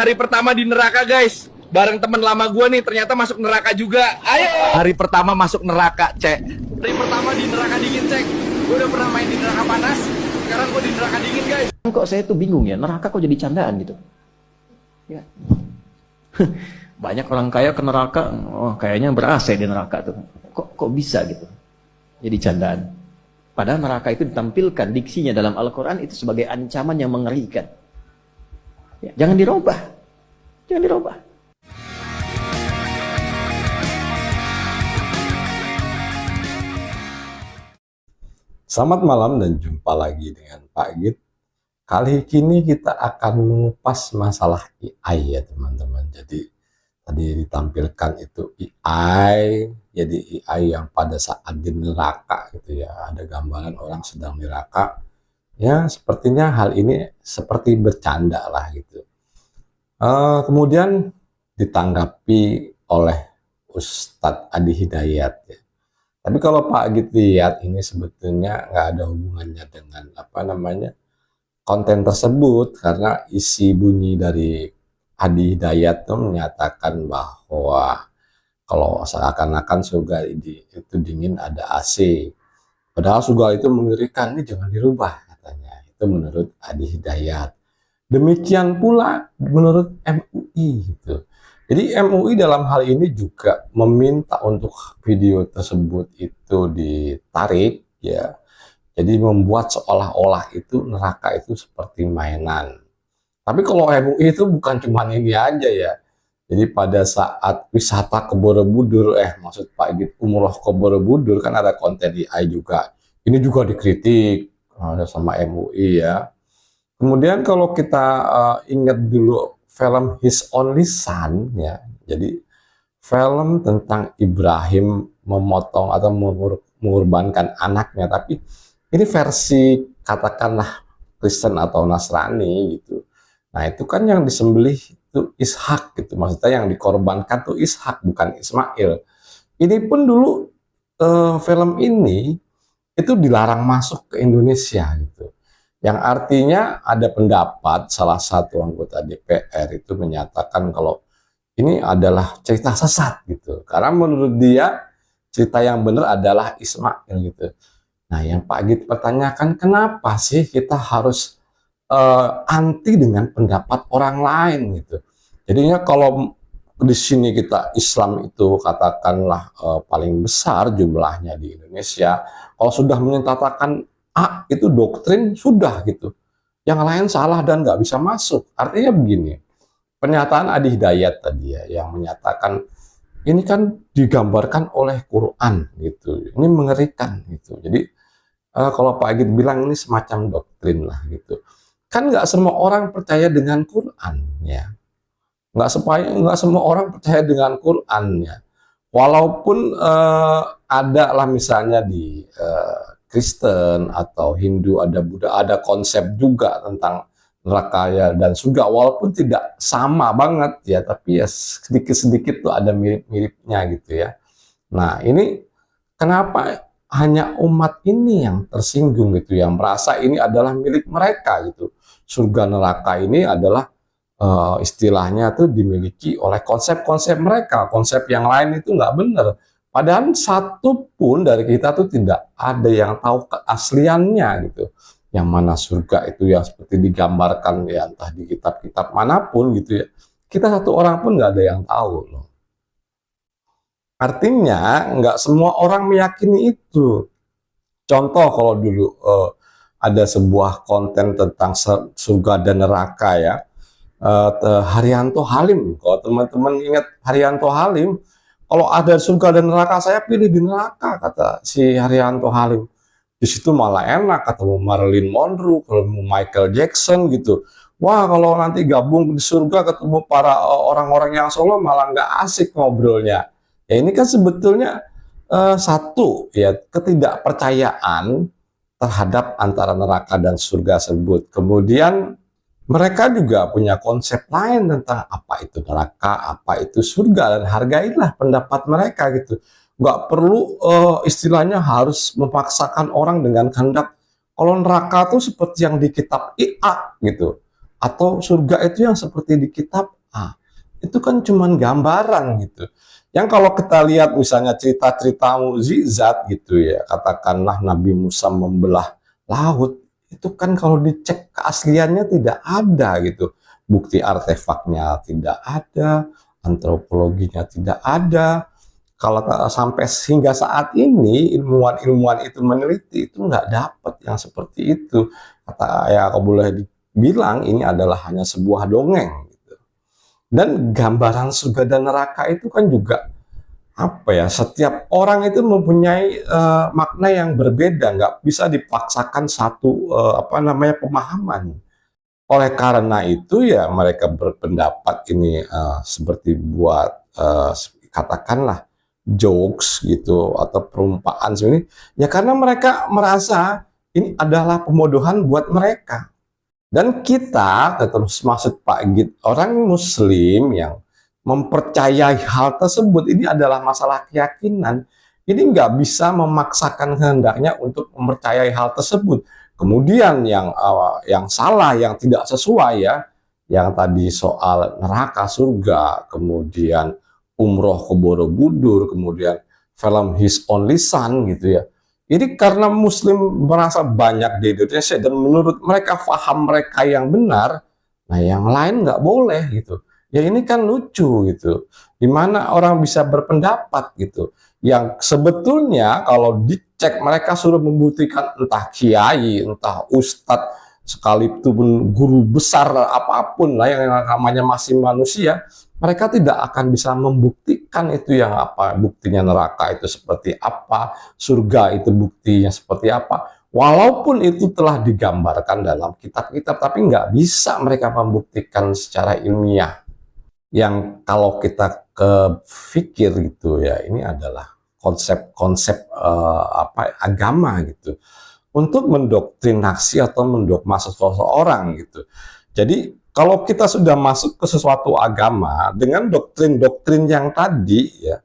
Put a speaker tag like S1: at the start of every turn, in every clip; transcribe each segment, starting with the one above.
S1: Hari pertama di neraka guys, bareng temen lama gue nih, ternyata masuk neraka juga. Ayo. Hari pertama masuk neraka, cek. Hari pertama di neraka dingin, cek. Gue udah pernah main di neraka panas, sekarang gue di neraka dingin guys.
S2: Kok saya tuh bingung ya, neraka kok jadi candaan gitu. Ya. Banyak orang kaya ke neraka, oh kayaknya ber-AC di neraka tuh. Kok bisa gitu, jadi candaan. Padahal neraka itu ditampilkan diksinya dalam Al-Quran itu sebagai ancaman yang mengerikan. Ya, jangan dirubah. Jangan dirubah.
S3: Selamat malam dan jumpa lagi dengan Pak Git. Kali ini kita akan mengupas masalah AI ya teman-teman. Jadi tadi ditampilkan itu AI, jadi AI yang pada saat di neraka gitu ya. Ada gambaran orang sedang di neraka. Ya sepertinya hal ini seperti bercanda lah gitu. Kemudian ditanggapi oleh Ustadz Adi Hidayat ya. Tapi kalau Pak Git lihat ini sebetulnya nggak ada hubungannya dengan konten tersebut, karena isi bunyi dari Adi Hidayat itu menyatakan bahwa kalau seakan-akan surga itu dingin ada AC, padahal surga itu mengerikan, ini jangan dirubah katanya. Itu menurut Adi Hidayat. Demikian pula menurut MUI gitu. Jadi MUI dalam hal ini juga meminta untuk video tersebut itu ditarik ya. Jadi membuat seolah-olah itu neraka itu seperti mainan. Tapi kalau MUI itu bukan cuma ini aja ya. Jadi pada saat wisata ke Borobudur, maksud Pak Git umroh ke Borobudur kan ada konten AI juga. Ini juga dikritik sama MUI ya. Kemudian kalau kita ingat dulu film His Only Son ya, jadi film tentang Ibrahim memotong atau mengorbankan anaknya, tapi ini versi katakanlah Kristen atau Nasrani gitu. Nah itu kan yang disembelih itu Ishak gitu, maksudnya yang dikorbankan tuh Ishak bukan Ismail. Ini pun dulu film ini itu dilarang masuk ke Indonesia gitu. Yang artinya ada pendapat salah satu anggota DPR itu menyatakan kalau ini adalah cerita sesat gitu. Karena menurut dia cerita yang benar adalah Ismail gitu. Nah yang Pak Git pertanyakan, kenapa sih kita harus anti dengan pendapat orang lain gitu. Jadinya kalau di sini kita Islam itu katakanlah paling besar jumlahnya di Indonesia, kalau sudah menyatakan A itu doktrin sudah gitu, yang lain salah dan nggak bisa masuk. Artinya begini, pernyataan Adi Hidayat tadi ya yang menyatakan ini kan digambarkan oleh Quran gitu, ini mengerikan gitu. Jadi kalau Pak Agit bilang ini semacam doktrin lah gitu, kan nggak semua orang percaya dengan Quran ya, nggak semua orang percaya dengan Quran ya. Walaupun ada lah misalnya di Kristen atau Hindu, ada Buddha, ada konsep juga tentang neraka ya dan surga, walaupun tidak sama banget ya, tapi ya sedikit-sedikit tuh ada mirip-miripnya gitu ya. Nah ini kenapa hanya umat ini yang tersinggung gitu, yang merasa ini adalah milik mereka gitu. Surga neraka ini adalah istilahnya tuh dimiliki oleh konsep-konsep mereka, konsep yang lain itu nggak benar. Padahal satu pun dari kita tuh tidak ada yang tahu keasliannya gitu. Yang mana surga itu yang seperti digambarkan ya entah di kitab-kitab manapun gitu ya. Kita satu orang pun nggak ada yang tahu loh. Artinya nggak semua orang meyakini itu. Contoh kalau dulu ada sebuah konten tentang surga dan neraka ya. Haryanto Halim, kalau teman-teman ingat Haryanto Halim, kalau ada surga dan neraka saya pilih di neraka, kata si Haryanto Halim. Di situ malah enak, ketemu Marilyn Monroe, ketemu Michael Jackson gitu. Wah kalau nanti gabung di surga ketemu para orang-orang yang solo malah nggak asik ngobrolnya. Ya ini kan sebetulnya satu ya ketidakpercayaan terhadap antara neraka dan surga tersebut. Kemudian mereka juga punya konsep lain tentang apa itu neraka, apa itu surga, dan hargailah pendapat mereka gitu. Nggak perlu istilahnya harus memaksakan orang dengan kehendak. Kalau neraka tuh seperti yang di kitab IA gitu. atau surga itu yang seperti di kitab A. Itu kan cuman gambaran gitu. Yang kalau kita lihat misalnya cerita-cerita mukjizat gitu ya, katakanlah Nabi Musa membelah laut, itu kan kalau dicek keasliannya tidak ada gitu. Bukti artefaknya tidak ada, antropologinya tidak ada. Kalau sampai hingga saat ini ilmuwan-ilmuwan itu meneliti, itu nggak dapat yang seperti itu. Kata ya, kalau boleh dibilang ini adalah hanya sebuah dongeng gitu. Dan gambaran surga dan neraka itu kan juga apa ya, setiap orang itu mempunyai makna yang berbeda, nggak bisa dipaksakan satu pemahaman. Oleh karena itu ya mereka berpendapat ini seperti buat katakanlah jokes gitu atau perumpamaan sebenarnya, ya karena mereka merasa ini adalah pemodohan buat mereka. Dan kita terus maksud Pak Git, orang Muslim yang mempercayai hal tersebut, ini adalah masalah keyakinan. Ini nggak bisa memaksakan kehendaknya untuk mempercayai hal tersebut. Kemudian yang salah, yang tidak sesuai ya, yang tadi soal neraka, surga, kemudian umroh ke Borobudur, kemudian film His Only Son gitu ya. Ini karena Muslim merasa banyak di Indonesia dan menurut mereka paham mereka yang benar, nah yang lain nggak boleh gitu. Ya ini kan lucu gitu. Dimana orang bisa berpendapat gitu. Yang sebetulnya kalau dicek mereka suruh membuktikan entah kiai, entah ustadz, sekalipun guru besar apapun lah yang namanya masih manusia, mereka tidak akan bisa membuktikan itu yang apa, buktinya neraka itu seperti apa, surga itu buktinya seperti apa. Walaupun itu telah digambarkan dalam kitab-kitab, tapi nggak bisa mereka membuktikan secara ilmiah. Yang kalau kita kepikir gitu ya, ini adalah konsep-konsep agama gitu untuk mendoktrinasi atau mendogma seseorang gitu. Jadi kalau kita sudah masuk ke sesuatu agama dengan doktrin-doktrin yang tadi ya,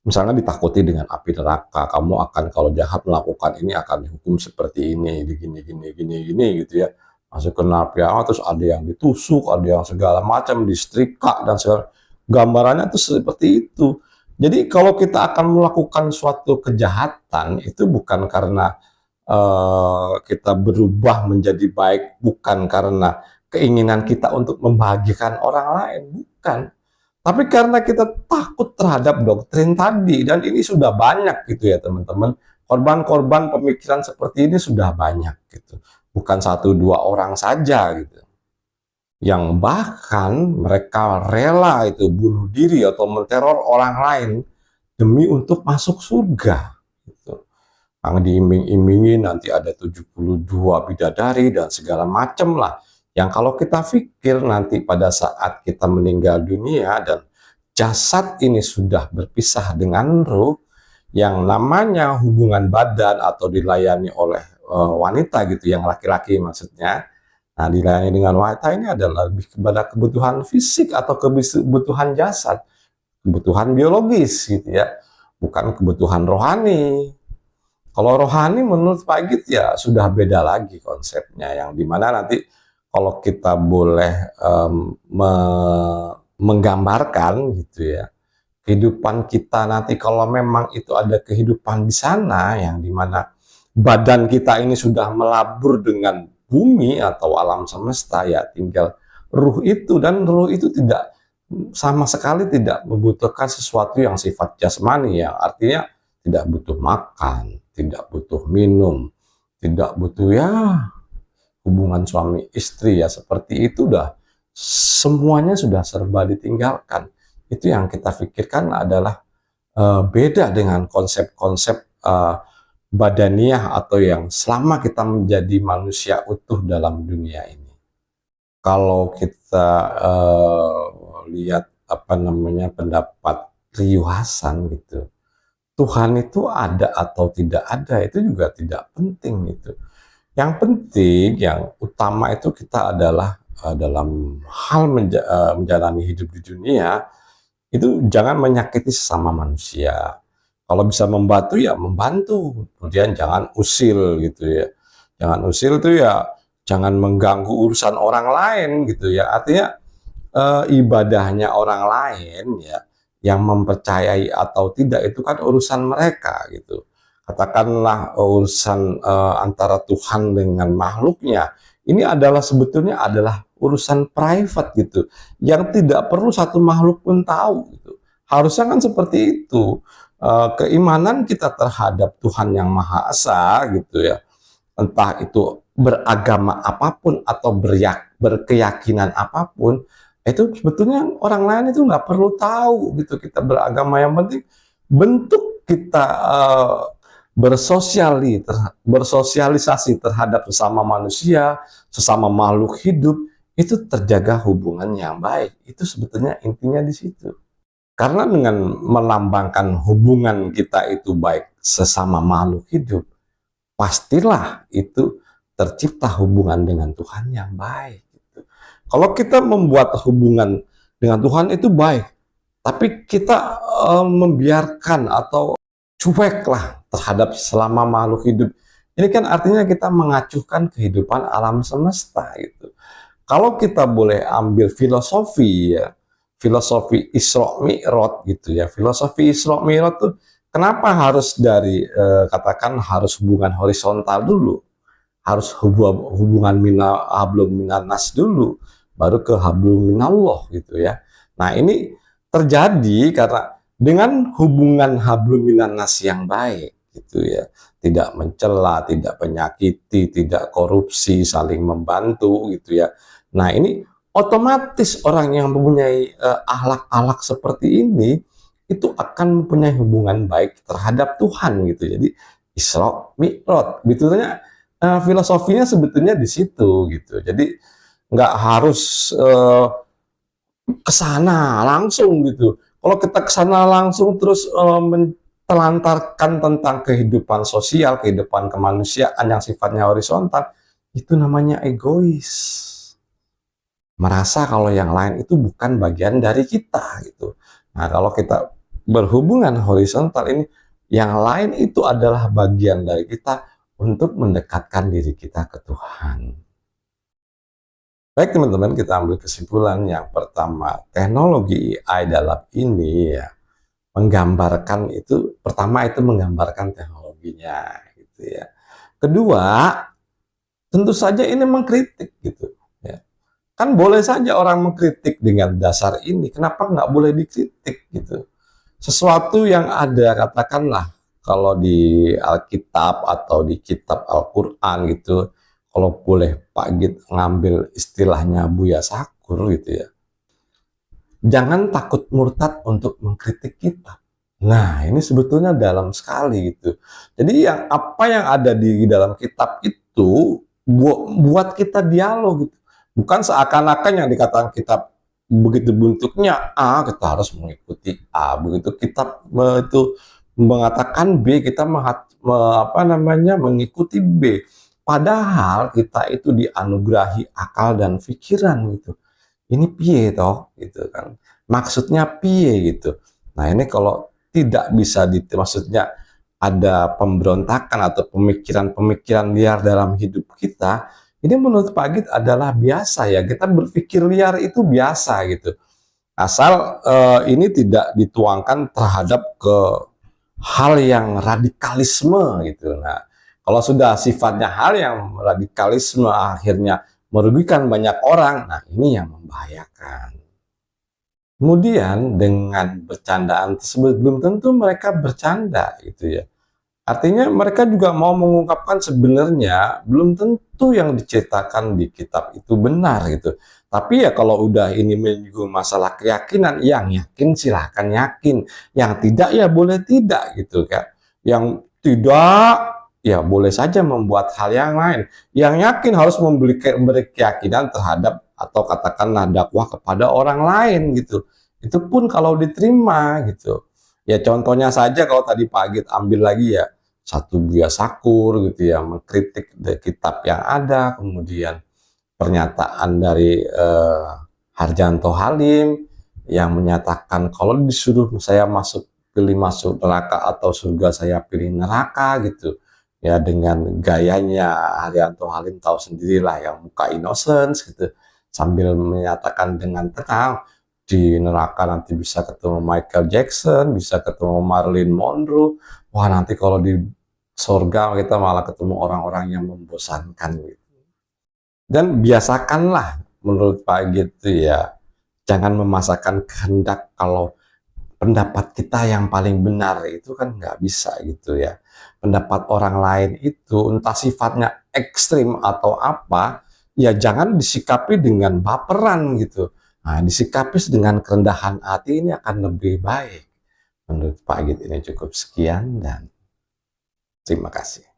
S3: misalnya ditakuti dengan api neraka, kamu akan kalau jahat melakukan ini akan dihukum seperti ini, gini gitu ya. Masuk ke neraka, terus ada yang ditusuk, ada yang segala macam, disetrika dan segala. Gambarannya tuh seperti itu. Jadi kalau kita akan melakukan suatu kejahatan itu bukan karena kita berubah menjadi baik, bukan karena keinginan kita untuk membahagiakan orang lain, bukan. Tapi karena kita takut terhadap doktrin tadi, dan ini sudah banyak gitu ya teman-teman. Korban-korban pemikiran seperti ini sudah banyak gitu. Bukan 1-2 orang saja gitu. Yang bahkan mereka rela itu bunuh diri atau menteror orang lain demi untuk masuk surga. Gitu. Yang diiming-imingi nanti ada 72 bidadari dan segala macam lah. Yang kalau kita pikir nanti pada saat kita meninggal dunia dan jasad ini sudah berpisah dengan ruh, yang namanya hubungan badan atau dilayani oleh wanita gitu, yang laki-laki maksudnya. Nah, dilayani dengan wanita ini adalah lebih kepada kebutuhan fisik atau kebutuhan jasad, kebutuhan biologis gitu ya, bukan kebutuhan rohani. Kalau rohani menurut Pak Git ya sudah beda lagi konsepnya, yang dimana nanti kalau kita boleh menggambarkan gitu ya, kehidupan kita nanti kalau memang itu ada kehidupan di sana yang dimana badan kita ini sudah melabur dengan bumi atau alam semesta, ya tinggal ruh itu, dan ruh itu tidak sama sekali tidak membutuhkan sesuatu yang sifat jasmani, ya artinya tidak butuh makan, tidak butuh minum, tidak butuh ya hubungan suami istri ya seperti itu, dah semuanya sudah serba ditinggalkan. Itu yang kita pikirkan adalah beda dengan konsep-konsep badaniah atau yang selama kita menjadi manusia utuh dalam dunia ini. Kalau kita lihat pendapat Ryu Hasan gitu, Tuhan itu ada atau tidak ada itu juga tidak penting gitu. Yang penting, yang utama itu kita adalah dalam hal menjalani hidup di dunia itu jangan menyakiti sesama manusia. Kalau bisa membantu ya membantu, kemudian jangan usil gitu ya. Jangan usil itu ya jangan mengganggu urusan orang lain gitu ya. Artinya ibadahnya orang lain ya, yang mempercayai atau tidak itu kan urusan mereka gitu. Katakanlah urusan antara Tuhan dengan makhluknya, ini adalah sebetulnya adalah urusan private gitu, yang tidak perlu satu makhluk pun tahu gitu. Harusnya kan seperti itu. Keimanan kita terhadap Tuhan yang Maha Esa gitu ya, entah itu beragama apapun atau berkeyakinan apapun, itu sebetulnya orang lain itu nggak perlu tahu gitu kita beragama. Yang penting bentuk kita bersosialisasi terhadap sesama manusia, sesama makhluk hidup, itu terjaga hubungan yang baik. Itu sebetulnya intinya di situ. Karena dengan melambangkan hubungan kita itu baik sesama makhluk hidup, pastilah itu tercipta hubungan dengan Tuhan yang baik. Gitu. Kalau kita membuat hubungan dengan Tuhan itu baik, tapi kita membiarkan atau cueklah terhadap selama makhluk hidup, ini kan artinya kita mengacuhkan kehidupan alam semesta gitu. Kalau kita boleh ambil filosofi ya, filosofi Isra Mi'raj gitu ya. Filosofi Isra Mi'raj tuh kenapa harus dari katakan harus hubungan horizontal dulu, harus hubungan hablum minannas dulu, baru ke hablum minallah gitu ya. Nah ini terjadi karena dengan hubungan hablum minannas yang baik gitu ya, tidak mencela, tidak menyakiti, tidak korupsi, saling membantu gitu ya. Nah ini otomatis orang yang mempunyai akhlak-akhlak seperti ini itu akan mempunyai hubungan baik terhadap Tuhan gitu. Jadi Isra Mi'raj betulnya filosofinya sebetulnya di situ gitu. Jadi nggak harus ke sana langsung gitu. Kalau kita ke sana langsung terus telantarkan tentang kehidupan sosial, kehidupan kemanusiaan yang sifatnya horizontal, itu namanya egois. Merasa kalau yang lain itu bukan bagian dari kita gitu. Nah, kalau kita berhubungan horizontal ini, yang lain itu adalah bagian dari kita untuk mendekatkan diri kita ke Tuhan. Baik teman-teman, kita ambil kesimpulan yang pertama, teknologi AI dalam ini ya menggambarkan itu, pertama itu menggambarkan teknologinya gitu ya. Kedua, tentu saja ini mengkritik gitu ya. Kan boleh saja orang mengkritik dengan dasar ini, kenapa nggak boleh dikritik gitu. Sesuatu yang ada, katakanlah kalau di Alkitab atau di kitab Al-Quran gitu, kalau boleh Pak Git ngambil istilahnya Buya Sakur gitu ya, jangan takut murtad untuk mengkritik kitab. Nah ini sebetulnya dalam sekali gitu. Jadi apa yang ada di dalam kitab itu buat kita dialog gitu. Bukan seakan-akan yang dikatakan kitab begitu bentuknya A, kita harus mengikuti A. Begitu kitab itu mengatakan B, kita mengikuti B. Padahal kita itu dianugerahi akal dan pikiran gitu. Ini piye toh gitu kan. Maksudnya piye gitu. Nah, ini kalau tidak bisa maksudnya ada pemberontakan atau pemikiran-pemikiran liar dalam hidup kita, ini menurut Pak Git adalah biasa ya, kita berpikir liar itu biasa gitu. Asal ini tidak dituangkan terhadap ke hal yang radikalisme gitu. Nah, kalau sudah sifatnya hal yang radikalisme akhirnya merugikan banyak orang, nah ini yang membahayakan. Kemudian dengan bercandaan tersebut belum tentu mereka bercanda gitu ya. Artinya mereka juga mau mengungkapkan sebenarnya belum tentu yang diceritakan di kitab itu benar gitu. Tapi ya kalau udah ini menyinggung masalah keyakinan, yang yakin silahkan yakin. Yang tidak ya boleh tidak gitu kan. Yang tidak ya boleh saja membuat hal yang lain. Yang yakin harus memberi keyakinan terhadap atau katakanlah dakwah kepada orang lain gitu. Itu pun kalau diterima gitu. Ya contohnya saja kalau tadi Pak Agit ambil lagi ya, satu Buya Sakur gitu ya, mengkritik kitab yang ada, kemudian pernyataan dari Harjanto Halim yang menyatakan kalau disuruh saya pilih masuk neraka atau surga saya pilih neraka gitu. ya dengan gayanya Haryanto Halim tahu sendirilah, yang muka innocence gitu, sambil menyatakan dengan tenang di neraka nanti bisa ketemu Michael Jackson, bisa ketemu Marilyn Monroe, wah nanti kalau di surga kita malah ketemu orang-orang yang membosankan gitu. Dan biasakanlah menurut Pak gitu ya, jangan memaksakan kehendak kalau pendapat kita yang paling benar, itu kan nggak bisa gitu ya. Pendapat orang lain itu entah sifatnya ekstrim atau apa, ya jangan disikapi dengan baperan gitu. Nah, disikapi dengan kerendahan hati, ini akan lebih baik. Menurut Pak Git ini cukup sekian dan terima kasih.